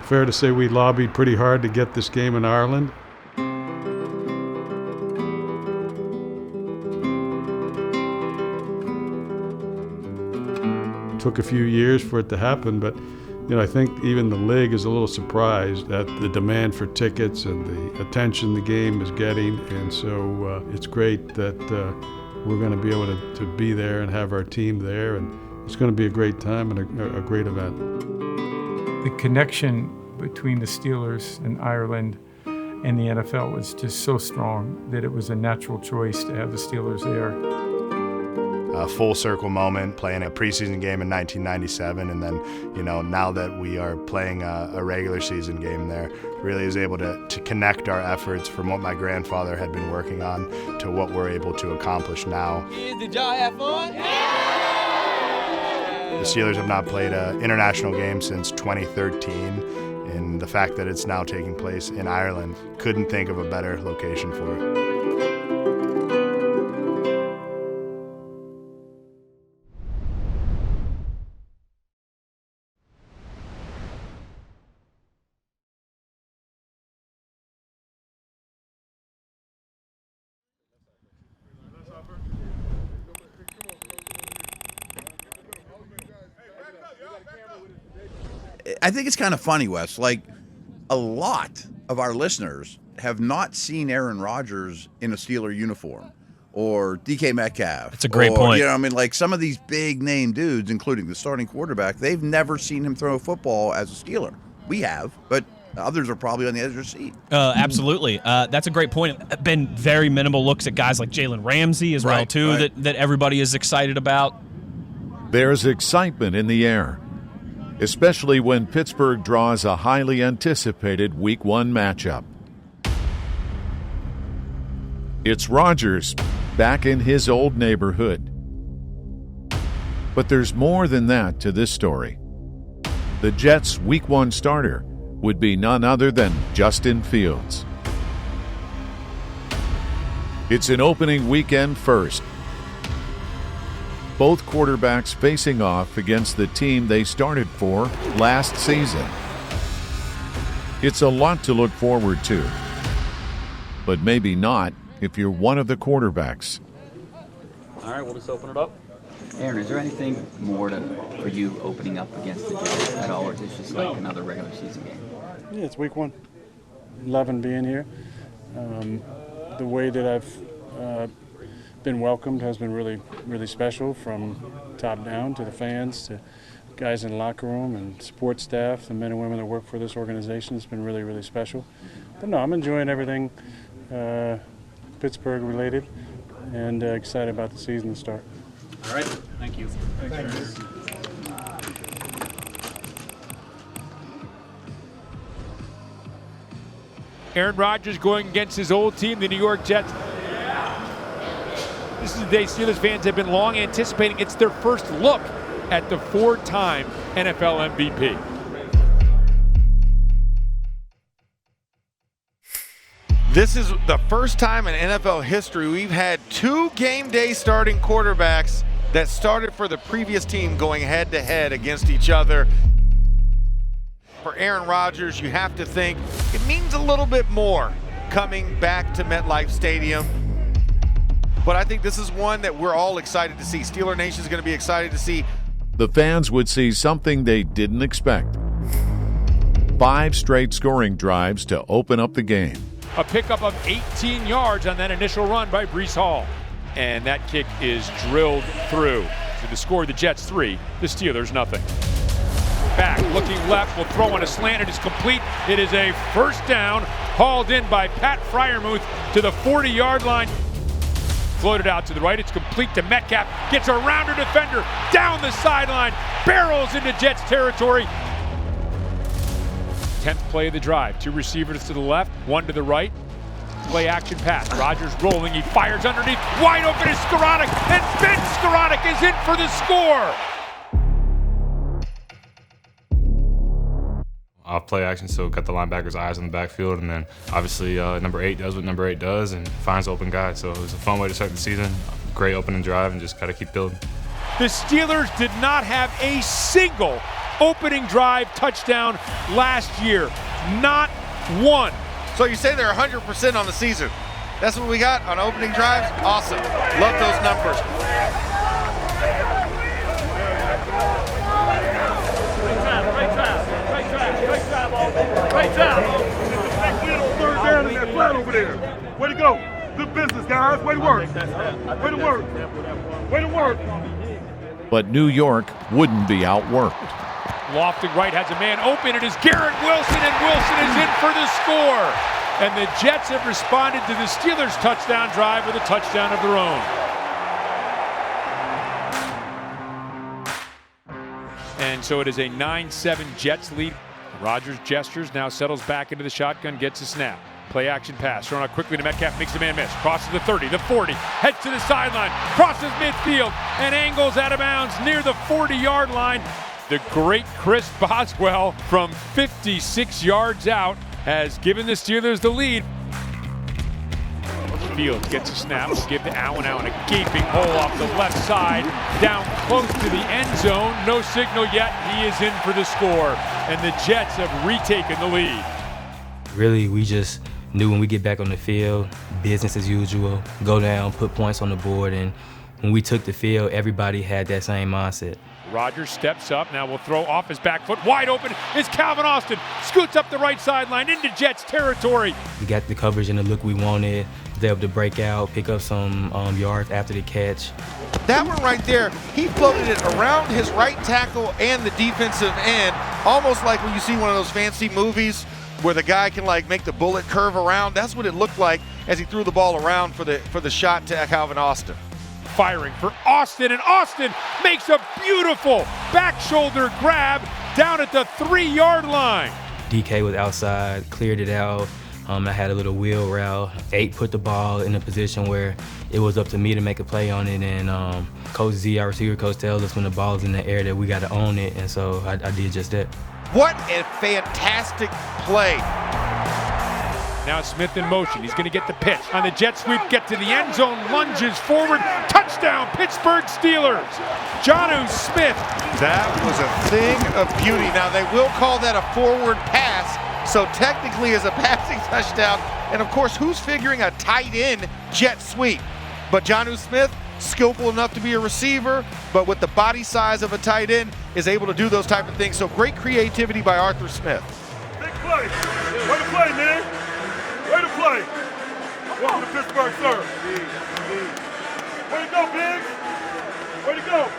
fair to say we lobbied pretty hard to get this game in Ireland. It took a few years for it to happen, but I think even the league is a little surprised at the demand for tickets and the attention the game is getting, and so it's great that we're going to be able to be there and have our team there, and it's going to be a great time and a great event. The connection between the Steelers and Ireland and the NFL was just so strong that it was a natural choice to have the Steelers there. A full circle moment, playing a preseason game in 1997, and then, now that we are playing a regular season game there, really is able to connect our efforts from what my grandfather had been working on to what we're able to accomplish now. Did y'all have fun? The Steelers have not played an international game since 2013, and the fact that it's now taking place in Ireland, couldn't think of a better location for it. I think it's kind of funny, Wes. Like, a lot of our listeners have not seen Aaron Rodgers in a Steeler uniform or DK Metcalf. That's a great point. Like some of these big name dudes, including the starting quarterback, they've never seen him throw a football as a Steeler. We have, but others are probably on the edge of their seat. Absolutely. That's a great point. Been very minimal looks at guys like Jalen Ramsey as well, too, right. that everybody is excited about. There's excitement in the air, especially when Pittsburgh draws a highly anticipated Week 1 matchup. It's Rodgers back in his old neighborhood. But there's more than that to this story. The Jets' Week 1 starter would be none other than Justin Fields. It's an opening weekend first. Both quarterbacks facing off against the team they started for last season. It's a lot to look forward to, but maybe not if you're one of the quarterbacks. All right, we'll just open it up. Aaron, is there anything more for you opening up against the Jets at all, or is this just like another regular season game? Yeah, it's week 1. Loving being here. The way that I've been welcomed has been really, really special, from top down to the fans to guys in the locker room and support staff, the men and women that work for this organization. It's been really, really special. But no, I'm enjoying everything Pittsburgh related, and excited about the season to start. All right, thank you. Thanks. Aaron Rodgers going against his old team, the New York Jets. This is the day Steelers fans have been long anticipating. It's their first look at the 4-time NFL MVP. This is the first time in NFL history we've had 2 game day starting quarterbacks that started for the previous team going head-to-head against each other. For Aaron Rodgers, you have to think it means a little bit more coming back to MetLife Stadium. But I think this is one that we're all excited to see. Steeler Nation is going to be excited to see. The fans would see something they didn't expect. 5 straight scoring drives to open up the game. A pickup of 18 yards on that initial run by Breece Hall. And that kick is drilled through. To the score, the Jets 3, the Steelers nothing. Back, looking left, will throw on a slant. It is complete. It is a first down, hauled in by Pat Freiermuth to the 40-yard line. Floated out to the right. It's complete to Metcalf. Gets around a defender, down the sideline, barrels into Jets territory. 10th play of the drive. 2 receivers to the left, 1 to the right. Play action pass. Rodgers rolling. He fires underneath. Wide open is Skoranek, and Ben Skoranek is in for the score. Off play action, so got the linebacker's eyes on the backfield, and then obviously number 8 does what number 8 does and finds open guys. So it was a fun way to start the season. Great opening drive, and just got to keep building. The Steelers did not have a single opening drive touchdown last year. Not one. So you say they're 100% on the season. That's what we got on opening drives? Awesome. Love those numbers. Great job. Third down in that flat over there. Way to go. Good business, guys. Way to work. Way to work. Way to work. But New York wouldn't be outworked. Lofting right has a man open. It is Garrett Wilson, and Wilson is in for the score. And the Jets have responded to the Steelers' touchdown drive with a touchdown of their own. And so it is a 9-7 Jets lead. Rodgers gestures, now settles back into the shotgun, gets a snap. Play action pass, thrown out quickly to Metcalf, makes the man miss. Crosses the 30, the 40, heads to the sideline, crosses midfield, and angles out of bounds near the 40-yard line. The great Chris Boswell from 56 yards out has given the Steelers the lead. Fields gets a snap, give to Allen. Allen, a gaping hole off the left side, down close to the end zone. No signal yet, he is in for the score, and the Jets have retaken the lead. Really, we just knew when we get back on the field, business as usual, go down, put points on the board, and when we took the field, everybody had that same mindset. Rodgers steps up, now will throw off his back foot. Wide open is Calvin Austin. Scoots up the right sideline into Jets territory. We got the coverage and the look we wanted. Was able to break out, pick up some yards after the catch. That one right there, he floated it around his right tackle and the defensive end, almost like when you see one of those fancy movies where the guy can like make the bullet curve around. That's what it looked like as he threw the ball around for the shot to Calvin Austin. Firing for Austin, and Austin makes a beautiful back shoulder grab down at the 3-yard line. DK was outside, cleared it out. I had a little wheel route. 8 put the ball in a position where it was up to me to make a play on it, and Coach Z, our receiver coach, tells us when the ball's in the air that we got to own it, and so I did just that. What a fantastic play. Now Smith in motion. He's going to get the pitch. On the jet sweep, get to the end zone, lunges forward. Touchdown, Pittsburgh Steelers. Jonnu Smith. That was a thing of beauty. Now, they will call that a forward pass, so technically is a passing touchdown. And, of course, who's figuring a tight end jet sweep? But Jonnu Smith, skillful enough to be a receiver, but with the body size of a tight end, is able to do those type of things. So great creativity by Arthur Smith. Big play. Way to play, man. Way to play. Welcome to Pittsburgh, sir. Way to go, Biggs. Way to go.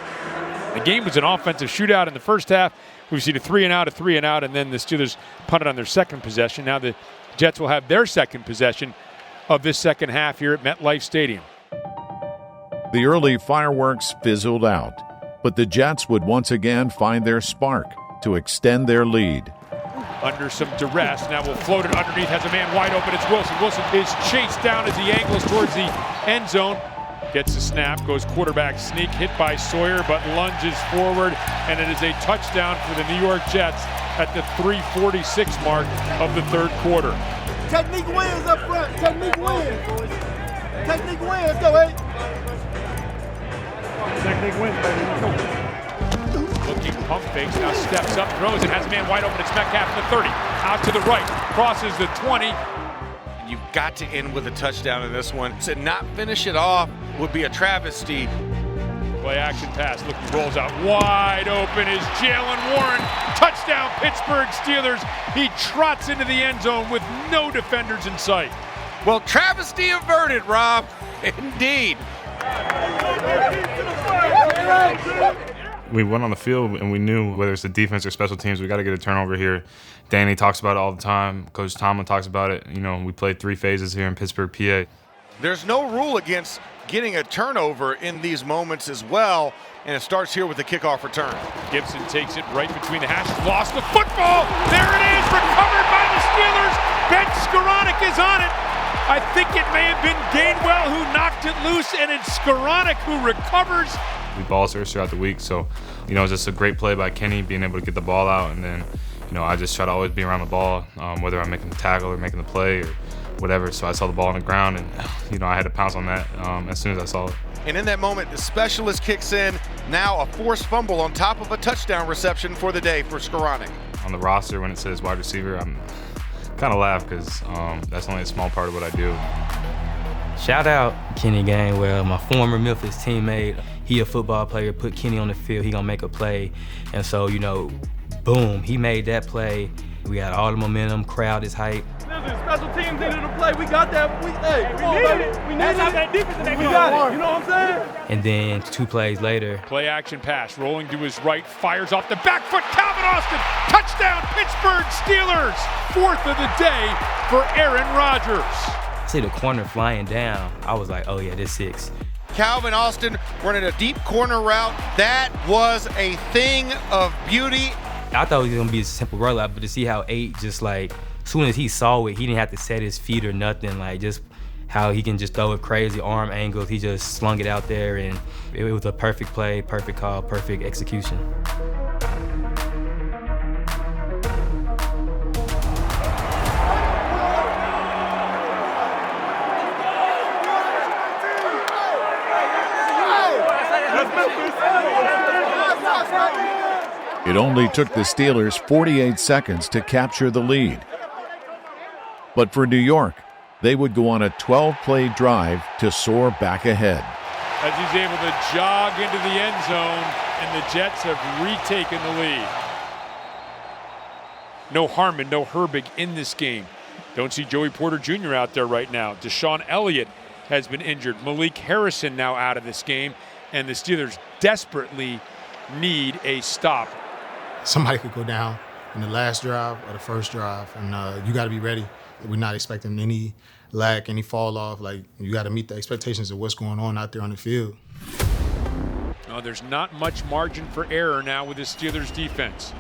The game was an offensive shootout in the first half. We've seen a 3-and-out, and then the Steelers punted on their second possession. Now the Jets will have their second possession of this second half here at MetLife Stadium. The early fireworks fizzled out, but the Jets would once again find their spark to extend their lead. Under some duress, now will float it underneath, has a man wide open, it's Wilson. Wilson is chased down as he angles towards the end zone. Gets a snap, goes quarterback sneak, hit by Sawyer, but lunges forward, and it is a touchdown for the New York Jets at the 3:46 mark of the third quarter. Technique wins up front. Technique wins. Technique wins. Let's go, hey. Technique wins, baby. Let's go. Looking pump fakes, now steps up, throws it, has a man wide open. It's Metcalf at the 30, out to the right, crosses the 20. You've got to end with a touchdown in this one. To not finish it off would be a travesty. Play action pass, looking, rolls out wide open is Jalen Warren. Touchdown, Pittsburgh Steelers. He trots into the end zone with no defenders in sight. Well, travesty averted, Rob. Indeed. We went on the field and we knew whether it's the defense or special teams, we got to get a turnover here. Danny talks about it all the time. Coach Tomlin talks about it. You know, we played 3 phases here in Pittsburgh, PA. There's no rule against getting a turnover in these moments as well, and it starts here with the kickoff return. Gibson takes it right between the hashes, lost the football. There it is, recovered by the Steelers. Ben Skoranek is on it. I think it may have been Gainwell who knocked it loose, and it's Skoranek who recovers. We ball search throughout the week, so, you know, it's just a great play by Kenny being able to get the ball out, and then, you know, I just try to always be around the ball, whether I'm making the tackle or making the play or whatever. So I saw the ball on the ground, and, you know, I had to pounce on that as soon as I saw it. And in that moment, the specialist kicks in, Now a forced fumble on top of a touchdown reception for the day for Skoranek. On the roster, when it says wide receiver, I'm kind of laugh because that's only a small part of what I do. Shout out Kenny Gainwell, my former Memphis teammate. He a football player, put Kenny on the field, he gonna make a play. And so, you know, boom, he made that play. We got all the momentum, crowd is hype. Listen, special teams needed to play. We got that. We need it. We need it. We got it. You know what I'm saying? And then 2 plays later. Play action pass, rolling to his right, fires off the back foot. Calvin Austin, touchdown, Pittsburgh Steelers. 4th of the day for Aaron Rodgers. See the corner flying down. I was like, oh yeah, this 6. Calvin Austin running a deep corner route. That was a thing of beauty. I thought it was gonna be a simple rollout, but to see how 8 just like, as soon as he saw it, he didn't have to set his feet or nothing. Like just how he can just throw it crazy arm angles. He just slung it out there, and it was a perfect play, perfect call, perfect execution. It only took the Steelers 48 seconds to capture the lead. But for New York, they would go on a 12-play drive to soar back ahead. As he's able to jog into the end zone, and the Jets have retaken the lead. No Harmon, no Herbig in this game. Don't see Joey Porter Jr. out there right now. Deshaun Elliott has been injured. Malik Harrison now out of this game, and the Steelers desperately need a stop. Somebody could go down in the last drive or the first drive, and you got to be ready. We're not expecting any lack, any fall off. Like, you got to meet the expectations of what's going on out there on the field. There's not much margin for error now with the Steelers defense.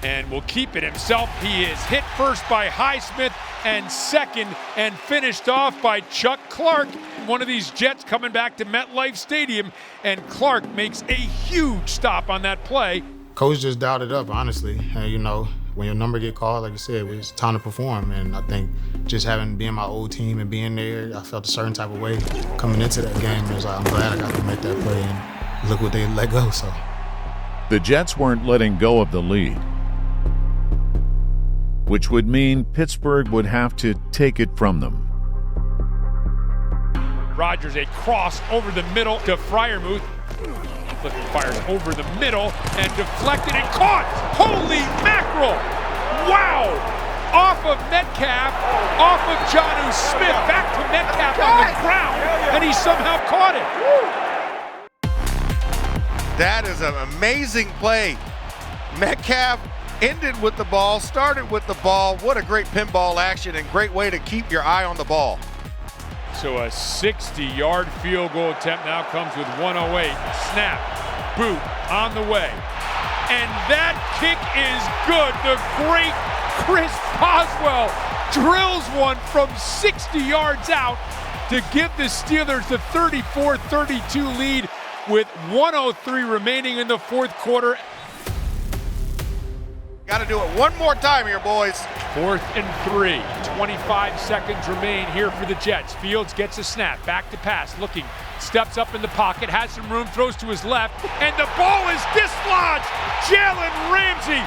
And will keep it himself. He is hit first by Highsmith and second and finished off by Chuck Clark. One of these Jets coming back to MetLife Stadium, and Clark makes a huge stop on that play. Coach just dialed it up, honestly. And, you know, when your number get called, like I said, it was time to perform. And I think just being my old team and being there, I felt a certain type of way coming into that game. It was like, I'm glad I got to make that play, and look what they let go. So The Jets weren't letting go of the lead, which would mean Pittsburgh would have to take it from them. Rodgers, a cross over the middle to Freiermuth. Flipping fires over the middle and deflected and caught. Holy mackerel! Wow! Off of Metcalf, off of Jonnu Smith, back to Metcalf on the ground, and he somehow caught it. That is an amazing play. Metcalf ended with the ball, started with the ball. What a great pinball action and great way to keep your eye on the ball. So a 60-yard field goal attempt now comes with 1:08. Snap, boot, on the way. And that kick is good. The great Chris Boswell drills one from 60 yards out to give the Steelers the 34-32 lead with 1:03 remaining in the fourth quarter. Got to do it one more time here, boys. 4th and 3, 25 seconds remain here for the Jets. Fields gets a snap, back to pass, looking, steps up in the pocket, has some room, throws to his left, and the ball is dislodged. Jalen Ramsey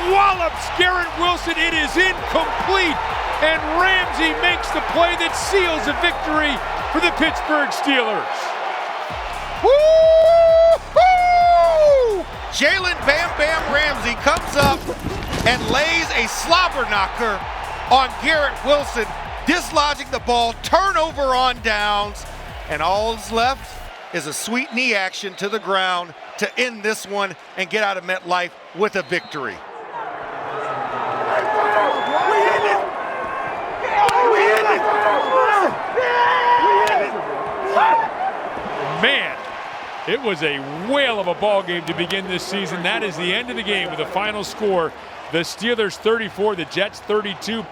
wallops Garrett Wilson. It is incomplete, and Ramsey makes the play that seals a victory for the Pittsburgh Steelers. Woo-hoo! Jalen Bam Bam Ramsey comes up and lays a slobber knocker on Garrett Wilson, dislodging the ball, turnover on downs, and all that's left is a sweet knee action to the ground to end this one and get out of MetLife with a victory. Man, it was a whale of a ball game to begin this season. That is the end of the game with the final score. The Steelers 34, the Jets 32.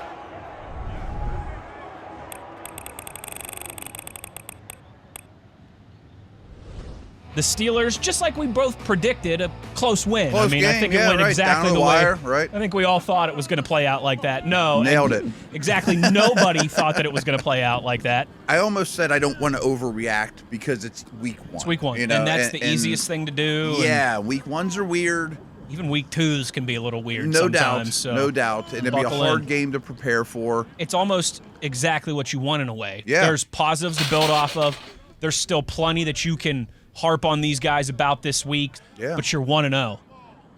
The Steelers, just like we both predicted, a close win. Close I mean, game, I think yeah, it went right, exactly down to the wire, way. right. I think we all thought it was going to play out like that. No, Nailed it. Exactly. Nobody thought that it was going to play out like that. I almost said I don't want to overreact because it's week 1. It's week 1, you know, and that's the easiest thing to do. Yeah, week 1s are weird. Even week 2s can be a little weird No sometimes. doubt, So no doubt. And it'd be a buckle hard in. game to prepare for. It's almost exactly what you want in a way. Yeah. There's positives to build off of. There's still plenty that you can harp on these guys about this week, but you're 1-0.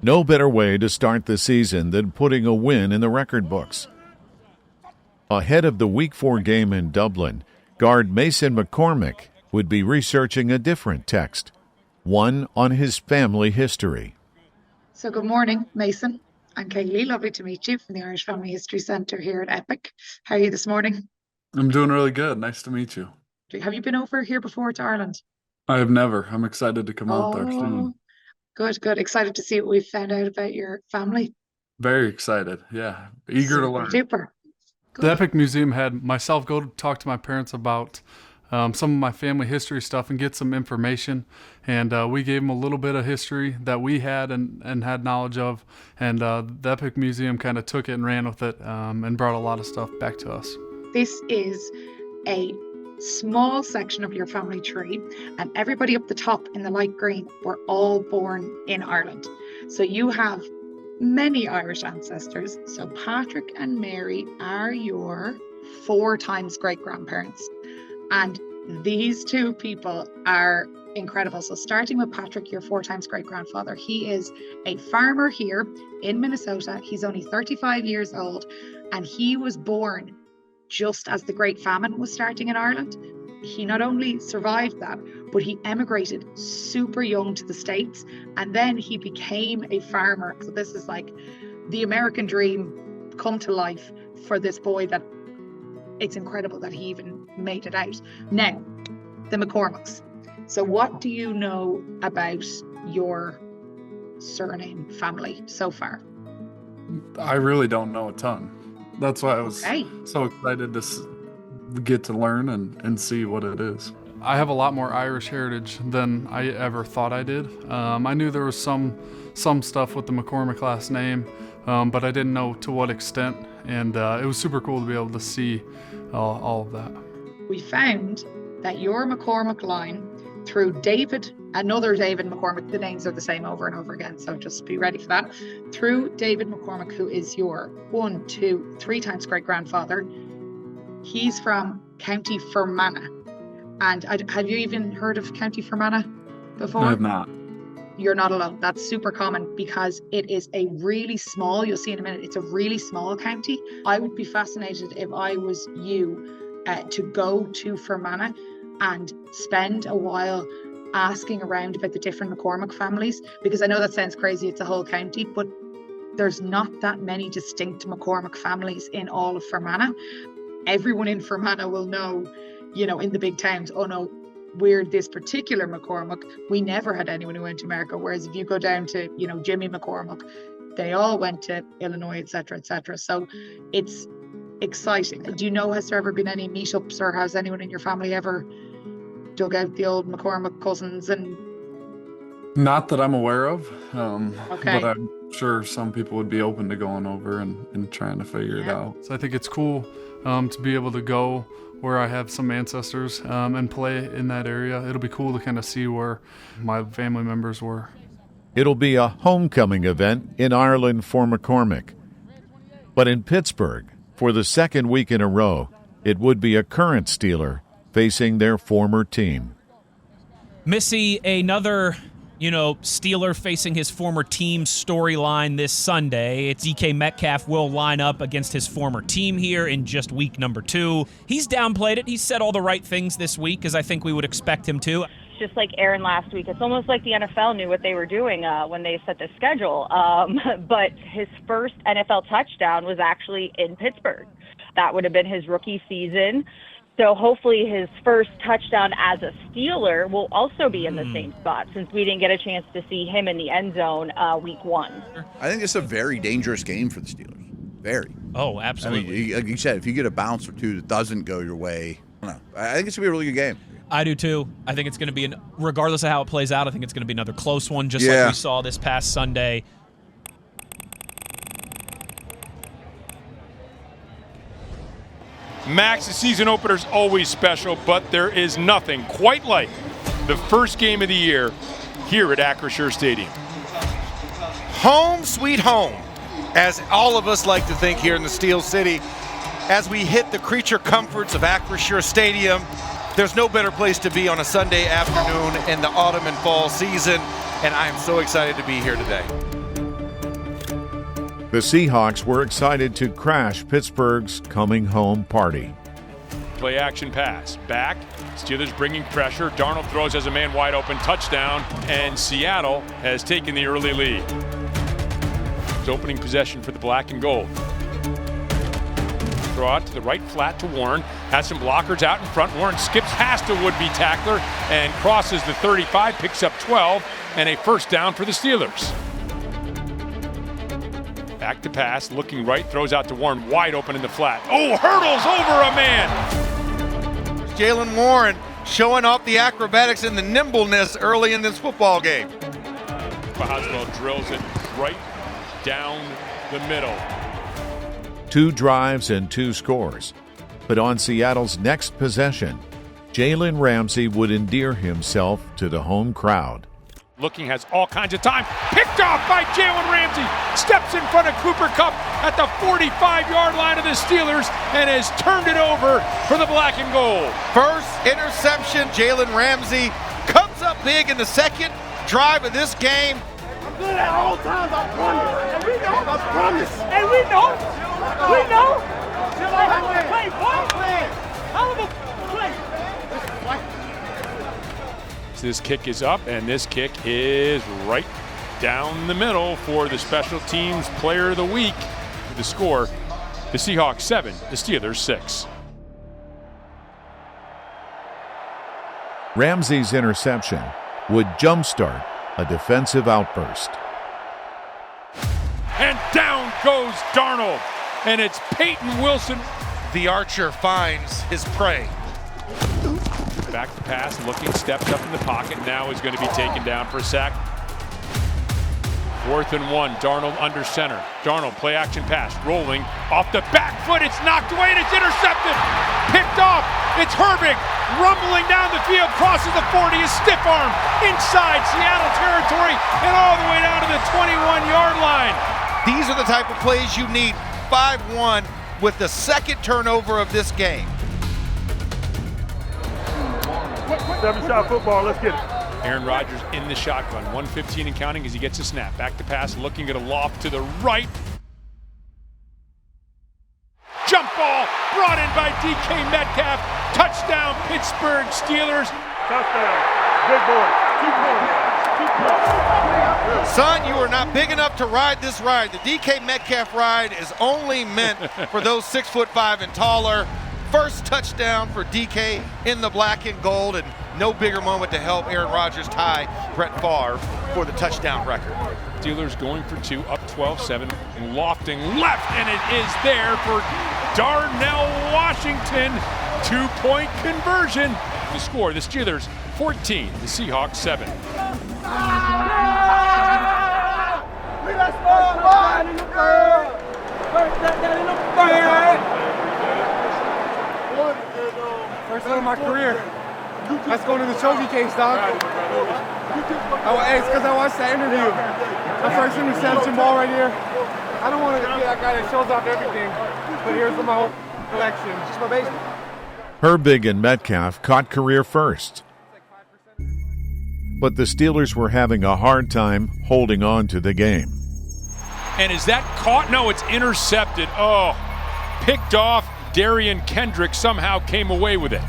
No better way to start the season than putting a win in the record books. Ahead of the Week 4 game in Dublin, guard Mason McCormick would be researching a different text, one on his family history. So good morning, Mason. I'm Kaylee. Lovely to meet you from the Irish Family History Centre here at Epic. How are you this morning? I'm doing really good. Nice to meet you. Have you been over here before to Ireland? I have never. I'm excited to come out there soon. Good, good. Excited to see what we've found out about your family. Very excited. Yeah. Eager to learn. Super. The Epic Museum had myself go talk to my parents about some of my family history stuff and get some information. And we gave them a little bit of history that we had and had knowledge of. And the Epic Museum kind of took it and ran with it and brought a lot of stuff back to us. This is a small section of your family tree, and everybody up the top in the light green were all born in Ireland. So you have many Irish ancestors. So Patrick and Mary are your 4 times great-grandparents. And these 2 people are incredible. So starting with Patrick, your 4 times great-grandfather, he is a farmer here in Minnesota. He's only 35 years old, and he was born just as the Great Famine was starting in Ireland. He not only survived that, but he emigrated super young to the States, and then he became a farmer. So this is like the American dream come to life for this boy that it's incredible that he even made it out. Now, the McCormicks. So what do you know about your surname family so far? I really don't know a ton. That's why I was so excited to get to learn and see what it is. I have a lot more Irish heritage than I ever thought I did. I knew there was some stuff with the McCormick last name, but I didn't know to what extent. And it was super cool to be able to see all of that. We found that your McCormick line through another David McCormick, the names are the same over and over again, so just be ready for that. Through David McCormick, who is your 1, 2, 3 times great-grandfather, he's from County Fermanagh. And have you even heard of County Fermanagh before? I have not. You're not alone. That's super common because it is a really small, you'll see in a minute, it's a really small county. I would be fascinated if I was you to go to Fermanagh and spend a while asking around about the different McCormick families, because I know that sounds crazy, it's a whole county, but there's not that many distinct McCormick families in all of Fermanagh. Everyone in Fermanagh will know, in the big towns, oh no, we're this particular McCormick. We never had anyone who went to America. Whereas if you go down to, Jimmy McCormick, they all went to Illinois, et cetera, et cetera. So it's exciting. Do you know, has there ever been any meetups, or has anyone in your family ever dug out the old McCormick cousins? And Not that I'm aware of, Okay. but I'm sure some people would be open to going over and trying to figure it out. So I think it's cool to be able to go where I have some ancestors and play in that area. It'll be cool to kind of see where my family members were. It'll be a homecoming event in Ireland for McCormick. But in Pittsburgh, for the second week in a row, it would be a current Steeler facing their former team. Missy, another, Steeler facing his former team storyline this Sunday. It's DK Metcalf will line up against his former team here in just week number 2. He's downplayed it. He said all the right things this week, as I think we would expect him to. Just like Aaron last week, it's almost like the NFL knew what they were doing when they set the schedule. But his first NFL touchdown was actually in Pittsburgh. That would have been his rookie season. So hopefully his first touchdown as a Steeler will also be in the same spot, since we didn't get a chance to see him in the end zone week 1. I think it's a very dangerous game for the Steelers. Very. Oh, absolutely. I mean, like you said, if you get a bounce or two that doesn't go your way, I don't know. I think it's going to be a really good game. I do too. I think it's going to be, regardless of how it plays out, I think it's going to be another close one, just like we saw this past Sunday. Max, the season opener is always special, but there is nothing quite like the first game of the year here at Acrisure Stadium. Home sweet home, as all of us like to think here in the Steel City. As we hit the creature comforts of Acrisure Stadium, there's no better place to be on a Sunday afternoon in the autumn and fall season, and I am so excited to be here today. The Seahawks were excited to crash Pittsburgh's coming home party. Play action pass. Back. Steelers bringing pressure. Darnold throws as a man wide open. Touchdown. And Seattle has taken the early lead. It's opening possession for the black and gold. Throw out to the right flat to Warren. Has some blockers out in front. Warren skips past a would-be tackler and crosses the 35. Picks up 12 and a first down for the Steelers. Back to pass, looking right, throws out to Warren, wide open in the flat. Oh, hurdles over a man! Jaylen Warren showing off the acrobatics and the nimbleness early in this football game. Boswell drills it right down the middle. 2 drives and 2 scores. But on Seattle's next possession, Jalen Ramsey would endear himself to the home crowd. Looking, has all kinds of time. Picked off by Jalen Ramsey. Steps in front of Cooper Kupp at the 45-yard line of the Steelers and has turned it over for the black and gold. First interception, Jalen Ramsey comes up big in the second drive of this game. I'm good at all times, I promise. And we know. I promise. And we know. We know. Play, what? Hell of a play. This kick is up, and this kick is right down the middle for the special teams player of the week. The score, the Seahawks 7, the Steelers 6. Ramsey's interception would jumpstart a defensive outburst. And down goes Darnold, and it's Peyton Wilson. The archer finds his prey. Back to pass, looking, steps up in the pocket, now is going to be taken down for a sack. 4th and 1, Darnold under center. Darnold, play action pass, rolling off the back foot, it's knocked away and it's intercepted. Picked off, it's Herbig, rumbling down the field, crosses the 40, a stiff arm inside Seattle territory and all the way down to the 21-yard line. These are the type of plays you need. 5-1 with the second turnover of this game. 7-shot football, let's get it. Aaron Rodgers in the shotgun, 1:15 and counting as he gets a snap. Back to pass, looking at a loft to the right. Jump ball brought in by DK Metcalf. Touchdown, Pittsburgh Steelers. Touchdown, big boy, 2 points. Son, you are not big enough to ride this ride. The DK Metcalf ride is only meant for those 6'5" and taller. First touchdown for DK in the black and gold, and no bigger moment to help Aaron Rodgers tie Brett Favre for the touchdown record. Steelers going for 2, up 12-7, lofting left, and it is there for Darnell Washington. 2-point conversion. The score, the Steelers 14, the Seahawks 7. First one of my career. That's going to the trophy case, dog. It's because I watched that interview. My first interception ball right here. I don't want to be that guy that shows off everything, but here's my whole collection. Just my basement. Herbig and Metcalf caught career first. But the Steelers were having a hard time holding on to the game. And is that caught? No, it's intercepted. Oh, picked off. Darian Kendrick somehow came away with it.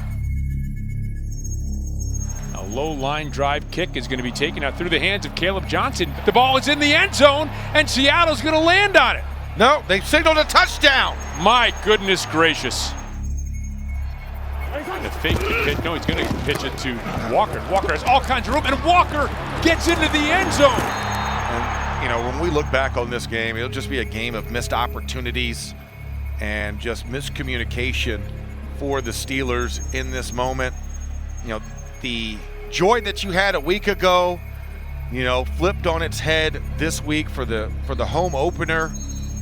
A low line drive kick is going to be taken out through the hands of Caleb Johnson. The ball is in the end zone, and Seattle's going to land on it. No, they signaled a touchdown. My goodness gracious. The fake pitch. No, he's going to pitch it to Walker. Walker has all kinds of room, and Walker gets into the end zone. And, you know, when we look back on this game, it'll just be a game of missed opportunities and just miscommunication for the Steelers in this moment. You know, the joy that you had a week ago, flipped on its head this week for the home opener.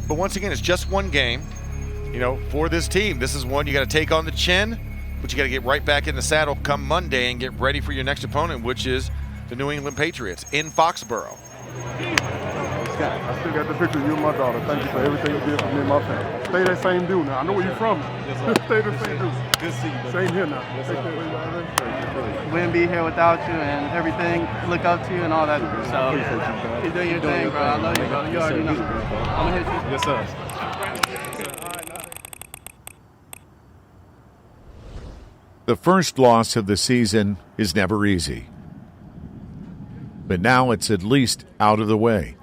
But once again, it's just one game, for this team. This is one you got to take on the chin, but you got to get right back in the saddle come Monday and get ready for your next opponent, which is the New England Patriots in Foxborough. I still got the picture of you and my daughter. Thank you for everything you did for me and my family. Stay that same dude now. I know where you're from. Stay the same dude. Good to see you. Same here now. Yes, wouldn't be here without you and everything. Look up to you and all that. So you're doing your thing, bro. I love you, brother. You already know. I'm gonna hit you. Yes, sir. The first loss of the season is never easy. But now it's at least out of the way.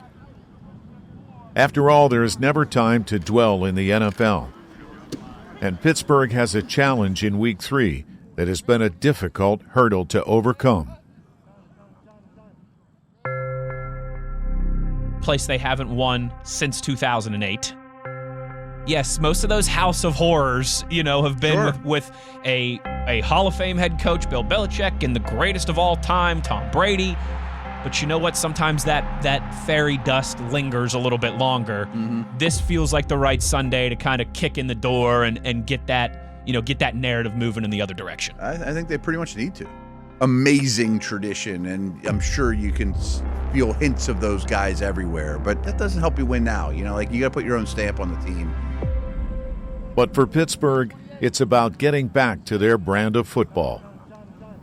After all, there is never time to dwell in the NFL. And Pittsburgh has a challenge in Week 3 that has been a difficult hurdle to overcome. Place they haven't won since 2008. Yes, most of those House of Horrors, have been with a Hall of Fame head coach, Bill Belichick, and the greatest of all time, Tom Brady. But you know what? Sometimes that fairy dust lingers a little bit longer. Mm-hmm. This feels like the right Sunday to kind of kick in the door and get that narrative moving in the other direction. I think they pretty much need to. Amazing tradition, and I'm sure you can feel hints of those guys everywhere, but that doesn't help you win now. You got to put your own stamp on the team. But for Pittsburgh, it's about getting back to their brand of football.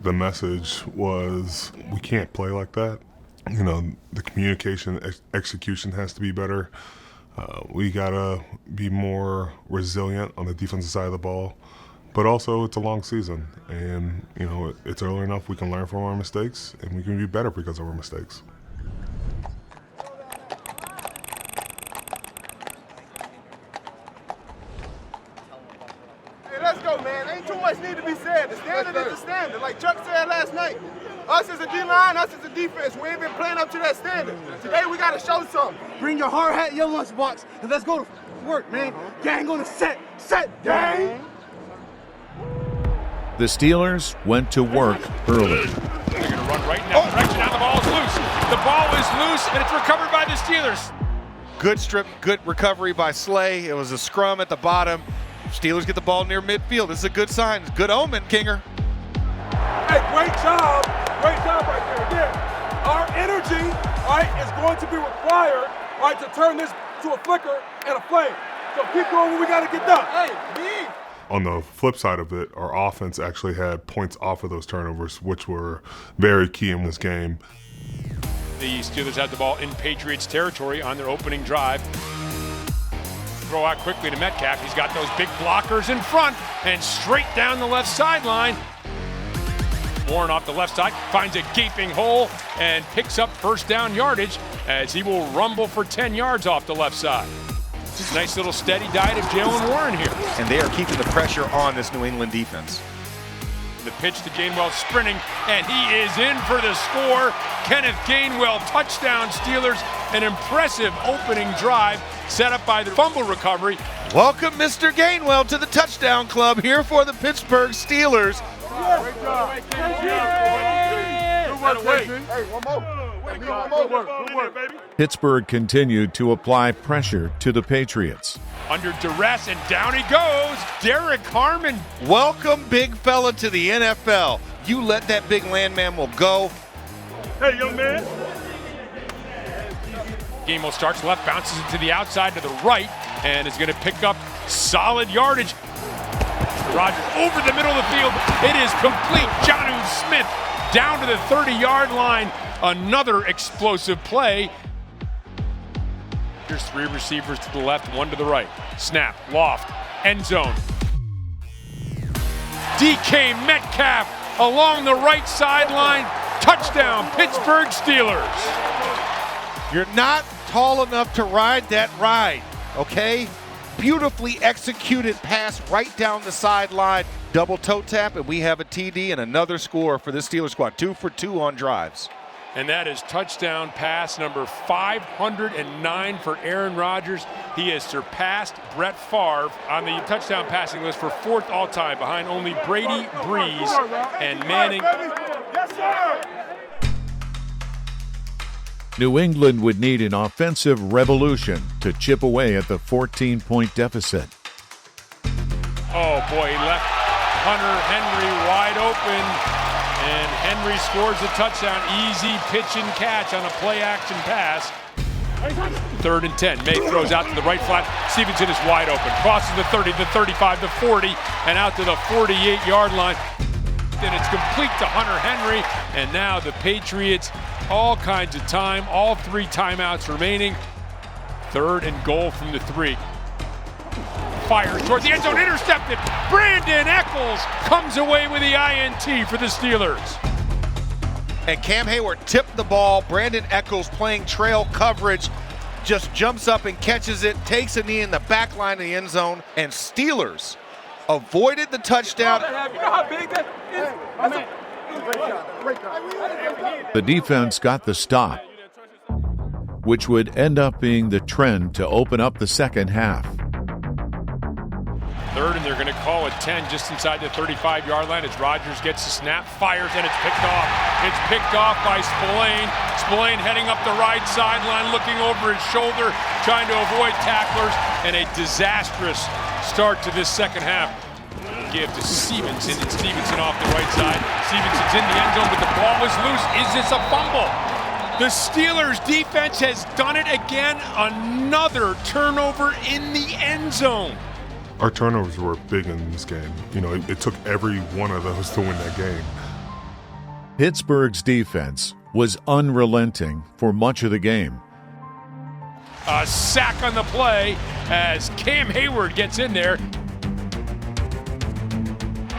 The message was, we can't play like that. The communication, execution has to be better. We got to be more resilient on the defensive side of the ball. But also, it's a long season. And, it's early enough we can learn from our mistakes, and we can be better because of our mistakes. Hey, let's go, man. Ain't too much need to be said. The standard is the standard. Like Chuck said last night, us as a D-line, us as a defense, we ain't been playing up to that standard. Today, we got to show something. Bring your hard hat, your lunchbox, and let's go to work, man. Gang on the set, gang. The Steelers went to work early. They're going to run right now. Direction now, the ball is loose. The ball is loose, and it's recovered by the Steelers. Good strip, good recovery by Slay. It was a scrum at the bottom. Steelers get the ball near midfield. This is a good sign. Good omen, Kinger. Hey, great job. Great job right there. Again, our energy, is going to be required, to turn this to a flicker and a flame. So keep going what we got to get done. Hey, me. On the flip side of it, our offense actually had points off of those turnovers, which were very key in this game. The Steelers have the ball in Patriots territory on their opening drive. Throw out quickly to Metcalf. He's got those big blockers in front and straight down the left sideline. Warren off the left side finds a gaping hole and picks up first down yardage as he will rumble for 10 yards off the left side. Nice little steady diet of Jalen Warren here. And they are keeping the pressure on this New England defense. The pitch to Gainwell sprinting, and he is in for the score. Kenneth Gainwell, touchdown Steelers. An impressive opening drive set up by the fumble recovery. Welcome, Mr. Gainwell, to the touchdown club here for the Pittsburgh Steelers. Great job. Hey, one more. Good work, baby. Pittsburgh continued to apply pressure to the Patriots. Under duress, and down he goes. Derek Harmon. Welcome, big fella, to the NFL. You let that big land mammal go. Hey, young man. Gainwell starts left, bounces it to the outside to the right, and is going to pick up solid yardage. Rodgers over the middle of the field. It is complete. Jonnu Smith down to the 30-yard line. Another explosive play. Here's three receivers to the left, one to the right. Snap, loft, end zone. DK Metcalf along the right sideline. Touchdown, Pittsburgh Steelers. You're not tall enough to ride that ride, okay? Beautifully executed pass right down the sideline. Double toe tap, and we have a TD and another score for this Steelers squad. 2 for 2 on drives. And that is touchdown pass number 509 for Aaron Rodgers. He has surpassed Brett Favre on the touchdown passing list for 4th all-time, behind only Brady, Breeze, and Manning. Yes, sir. New England would need an offensive revolution to chip away at the 14-point deficit. Oh, boy, he left Hunter Henry wide open, and Henry scores a touchdown. Easy pitch and catch on a play-action pass. 3rd and 10. May throws out to the right flat. Stevenson is wide open. Crosses the 30, the 35, the 40, and out to the 48-yard line. Then it's complete to Hunter Henry, and now the Patriots, all kinds of time, all 3 timeouts remaining. 3rd and goal from the 3. Fires toward the end zone, intercepted. Brandon Echols comes away with the INT for the Steelers. And Cam Hayward tipped the ball. Brandon Echols playing trail coverage, just jumps up and catches it, takes a knee in the back line of the end zone, and Steelers avoided the touchdown. You know how big that is? The defense got the stop, which would end up being the trend to open up the second half. 3rd, and they're going to call it 10 just inside the 35-yard line as Rodgers gets the snap, fires, and it's picked off. It's picked off by Spillane. Spillane heading up the right sideline, looking over his shoulder, trying to avoid tacklers, and a disastrous start to this second half. Give to Stevenson, and Stevenson off the right side. Stevenson's in the end zone, but the ball is loose. Is this a fumble? The Steelers defense has done it again. Another turnover in the end zone. Our turnovers were big in this game. You know, it took every one of those to win that game. Pittsburgh's defense was unrelenting for much of the game. A sack on the play as Cam Hayward gets in there.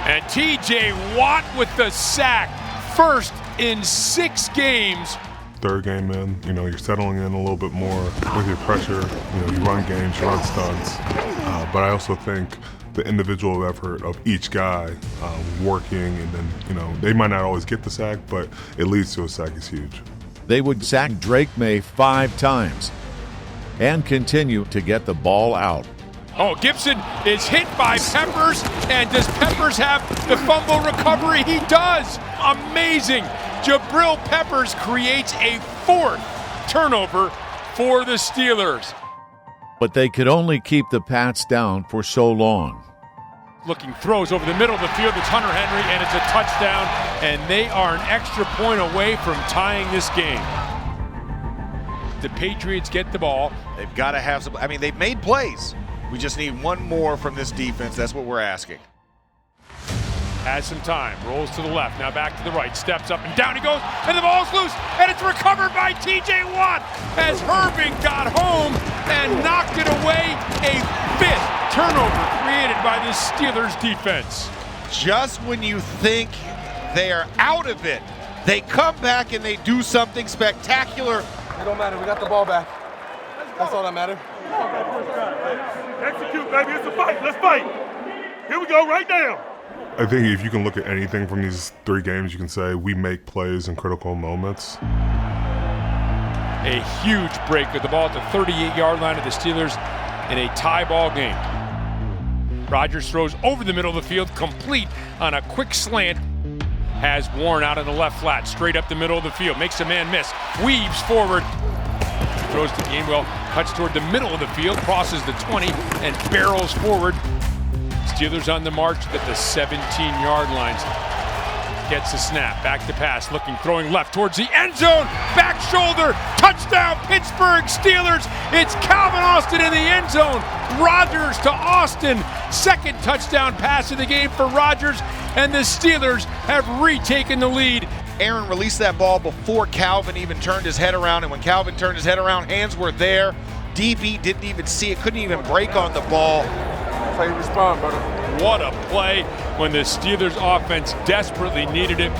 And TJ Watt with the sack. First in 6 games. 3rd game in, you know, you're settling in a little bit more with your pressure. You know, you run games, you run stunts. But I also think the individual effort of each guy working, and then, you know, they might not always get the sack, but it leads to a sack is huge. They would sack Drake May 5 times and continue to get the ball out. Oh, Gibson is hit by Peppers, and does Peppers have the fumble recovery? He does. Amazing. Jabril Peppers creates a 4th turnover for the Steelers. But they could only keep the Pats down for so long. Looking, throws over the middle of the field. It's Hunter Henry, and it's a touchdown, and they are an extra point away from tying this game. The Patriots get the ball. They've got to have some, I mean, they've made plays. We just need one more from this defense. That's what we're asking. Has some time, rolls to the left, now back to the right, steps up and down he goes, and the ball's loose, and it's recovered by TJ Watt as Herbing got home and knocked it away. A 5th turnover created by the Steelers defense. Just when you think they are out of it, they come back and they do something spectacular. It don't matter, we got the ball back. That's all that matters. Execute, baby, it's a fight, let's fight. Here we go, right now. I think if you can look at anything from these 3 games, you can say we make plays in critical moments. A huge break with the ball at the 38-yard line of the Steelers in a tie ball game. Rodgers throws over the middle of the field, complete on a quick slant. Has Warren out on the left flat, straight up the middle of the field, makes a man miss, weaves forward, throws to Gainwell, cuts toward the middle of the field, crosses the 20, and barrels forward. Steelers on the march at the 17-yard lines. Gets the snap, back to pass, looking, throwing left towards the end zone, back shoulder, touchdown Pittsburgh Steelers. It's Calvin Austin in the end zone. Rodgers to Austin, 2nd touchdown pass of the game for Rodgers, and the Steelers have retaken the lead. Aaron released that ball before Calvin even turned his head around, and when Calvin turned his head around, hands were there. DB didn't even see it, couldn't even break on the ball. That's how you respond, brother. What a play when the Steelers offense desperately needed it.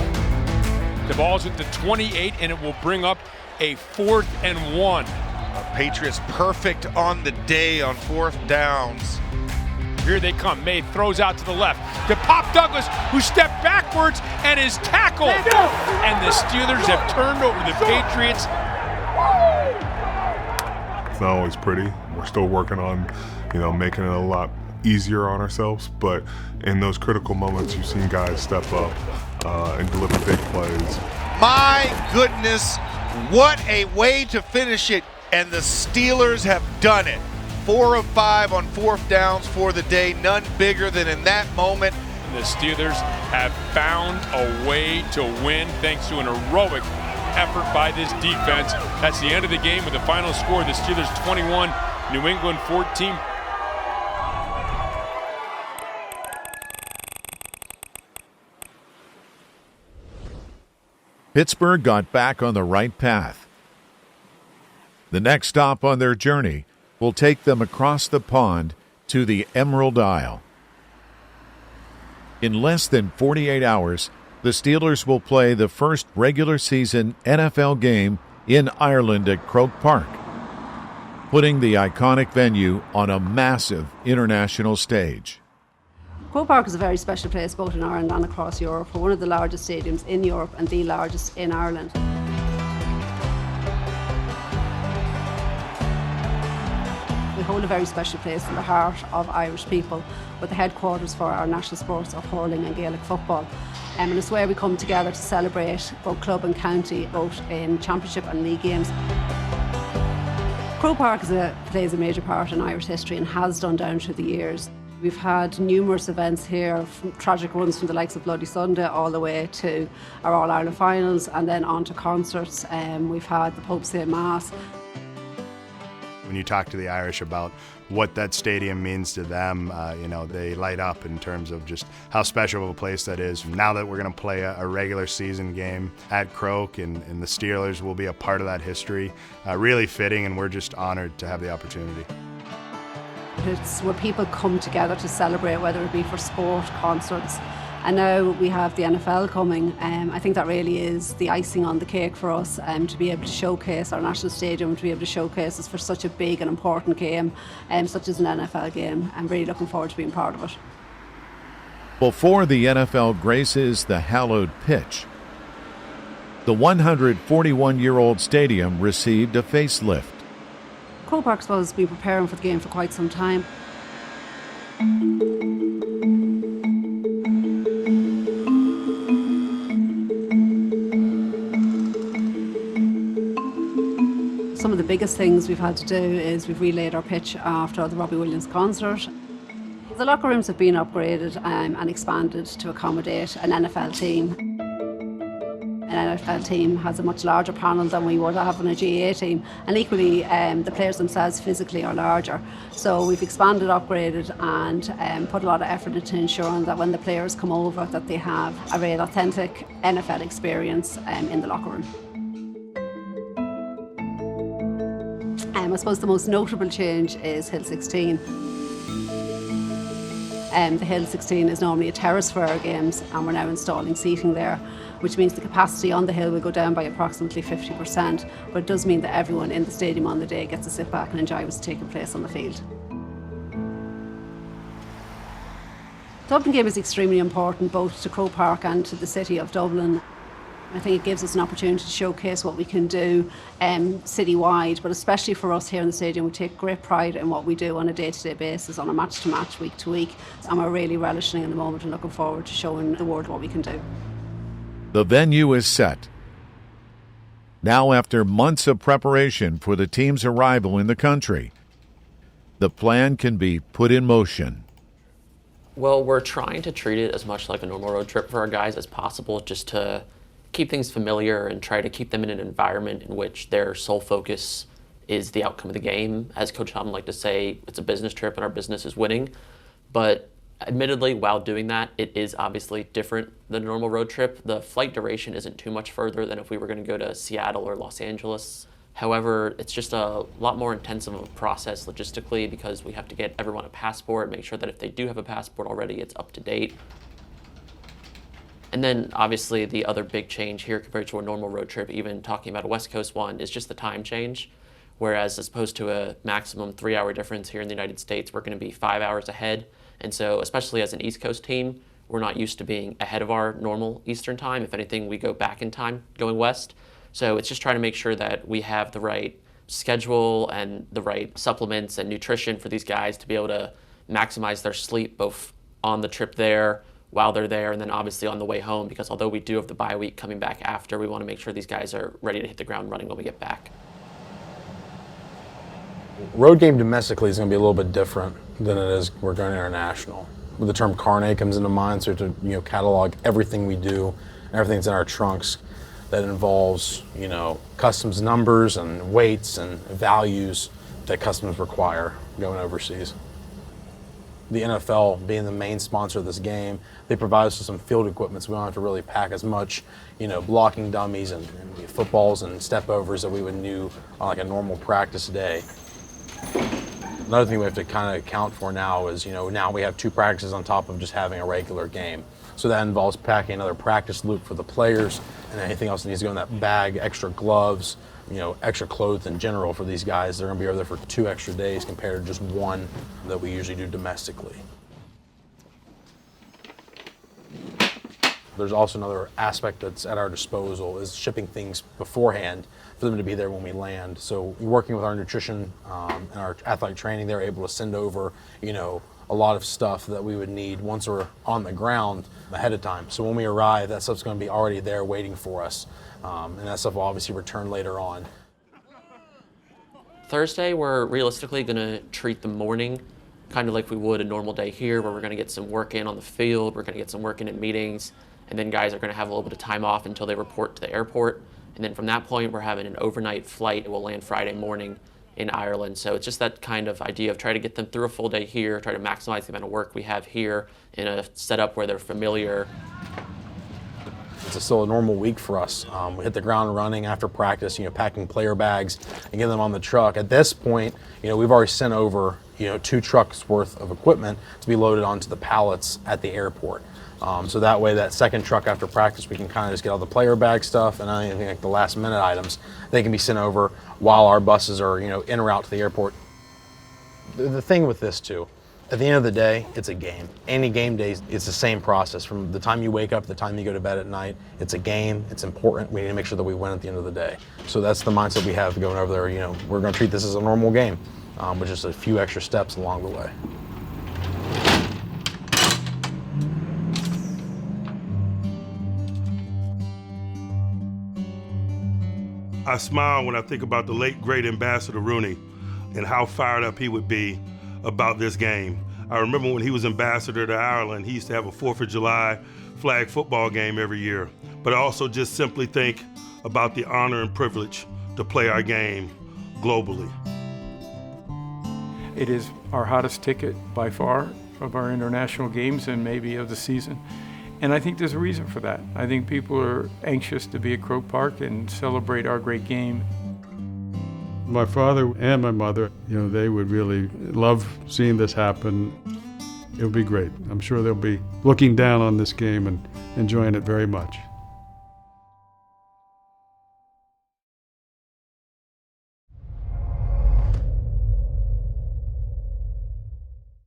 The ball's at the 28, and it will bring up a 4th and 1. Patriots perfect on the day on 4th downs. Here they come. May throws out to the left to Pop Douglas, who stepped backwards and is tackled. And the Steelers have turned over the Patriots. It's not always pretty. We're still working on, you know, making it a lot easier on ourselves. But in those critical moments, you've seen guys step up and deliver big plays. My goodness, what a way to finish it, and the Steelers have done it. 4 of 5 on 4th downs for the day, none bigger than in that moment. The Steelers have found a way to win thanks to an heroic effort by this defense. That's the end of the game with the final score. The Steelers 21, New England 14. Pittsburgh got back on the right path. The next stop on their journey will take them across the pond to the Emerald Isle. In less than 48 hours, the Steelers will play the first regular season NFL game in Ireland at Croke Park, putting the iconic venue on a massive international stage. Croke Park is a very special place both in Ireland and across Europe. We're one of the largest stadiums in Europe and the largest in Ireland. We hold a very special place in the heart of Irish people, with the headquarters for our national sports of hurling and Gaelic football. And it's where we come together to celebrate both club and county, both in championship and league games. Croke Park plays a major part in Irish history and has done down through the years. We've had numerous events here, from tragic runs from the likes of Bloody Sunday all the way to our All-Ireland finals and then on to concerts. We've had the Pope's Day Mass. When you talk to the Irish about what that stadium means to them, they light up in terms of just how special of a place that is. Now that we're going to play a regular season game at Croke and the Steelers will be a part of that history, really fitting, and we're just honored to have the opportunity. It's where people come together to celebrate, whether it be for sport, concerts, and now we have the NFL coming. I think that really is the icing on the cake for us, to be able to showcase our national stadium, to be able to showcase us for such a big and important game, such as an NFL game. I'm really looking forward to being part of it. Before the NFL graces the hallowed pitch, the 141-year-old stadium received a facelift. Croke Park has been preparing for the game for quite some time. Some of the biggest things we've had to do is we've relaid our pitch after the Robbie Williams concert. The locker rooms have been upgraded and expanded to accommodate an NFL team. An NFL team has a much larger panel than we would have on a GAA team, and equally the players themselves physically are larger. So we've expanded, upgraded and put a lot of effort into ensuring that when the players come over that they have a real authentic NFL experience in the locker room. I suppose the most notable change is Hill 16. The Hill 16 is normally a terrace for our games, and we're now installing seating there, which means the capacity on the hill will go down by approximately 50%, but it does mean that everyone in the stadium on the day gets to sit back and enjoy what's taking place on the field. The Dublin game is extremely important both to Croke Park and to the city of Dublin. I think it gives us an opportunity to showcase what we can do citywide, but especially for us here in the stadium, we take great pride in what we do on a day-to-day basis, on a match-to-match, week-to-week, and we're really relishing in the moment and looking forward to showing the world what we can do. The venue is set. Now, after months of preparation for the team's arrival in the country, the plan can be put in motion. Well, we're trying to treat it as much like a normal road trip for our guys as possible, just to keep things familiar and try to keep them in an environment in which their sole focus is the outcome of the game. As Coach Tomlin liked to say, it's a business trip and our business is winning. But admittedly, while doing that, it is obviously different than a normal road trip. The flight duration isn't too much further than if we were going to go to Seattle or Los Angeles. However, it's just a lot more intensive of a process logistically because we have to get everyone a passport, make sure that if they do have a passport already, it's up to date. And then obviously the other big change here compared to a normal road trip, even talking about a West Coast one, is just the time change. Whereas as opposed to a maximum 3-hour difference here in the United States, we're going to be 5 hours ahead. And so especially as an East Coast team, we're not used to being ahead of our normal Eastern time. If anything, we go back in time going west. So it's just trying to make sure that we have the right schedule and the right supplements and nutrition for these guys to be able to maximize their sleep both on the trip there, while they're there, and then obviously on the way home, because although we do have the bye week coming back after, we want to make sure these guys are ready to hit the ground running when we get back. Road game domestically is going to be a little bit different than it is we're going international. The term carne comes into mind, so to catalog everything we do, and everything that's in our trunks that involves customs numbers and weights and values that customs require going overseas. The NFL being the main sponsor of this game, they provide us with some field equipment, so we don't have to really pack as much, blocking dummies and footballs and step overs that we would do on like a normal practice day. Another thing we have to kind of account for now is, now we have 2 practices on top of just having a regular game. So that involves packing another practice loop for the players and anything else that needs to go in that bag, extra gloves, extra clothes in general for these guys. They're going to be over there for 2 extra days compared to just 1 that we usually do domestically. There's also another aspect that's at our disposal is shipping things beforehand for them to be there when we land. So working with our nutrition and our athletic training, they're able to send over, a lot of stuff that we would need once we're on the ground ahead of time. So when we arrive, that stuff's going to be already there waiting for us. And that stuff will obviously return later on. Thursday, we're realistically going to treat the morning kind of like we would a normal day here, where we're going to get some work in on the field, we're going to get some work in meetings, and then guys are going to have a little bit of time off until they report to the airport. And then from that point, we're having an overnight flight. It will land Friday morning in Ireland. So it's just that kind of idea of try to get them through a full day here, try to maximize the amount of work we have here in a setup where they're familiar. It's still a normal week for us. We hit the ground running after practice, packing player bags and getting them on the truck. At this point, we've already sent over, 2 trucks worth of equipment to be loaded onto the pallets at the airport. So that way, that second truck after practice, we can kind of just get all the player bag stuff and anything like the last minute items. They can be sent over while our buses are, en route to the airport. The thing with this too, at the end of the day, it's a game. Any game day, it's the same process. From the time you wake up to the time you go to bed at night, it's a game, it's important. We need to make sure that we win at the end of the day. So that's the mindset we have going over there. We're going to treat this as a normal game, with just a few extra steps along the way. I smile when I think about the late, great Ambassador Rooney and how fired up he would be about this game. I remember when he was ambassador to Ireland, he used to have a 4th of July flag football game every year. But I also just simply think about the honor and privilege to play our game globally. It is our hottest ticket by far of our international games and maybe of the season. And I think there's a reason for that. I think people are anxious to be at Croke Park and celebrate our great game. My father and my mother, they would really love seeing this happen. It would be great. I'm sure they'll be looking down on this game and enjoying it very much.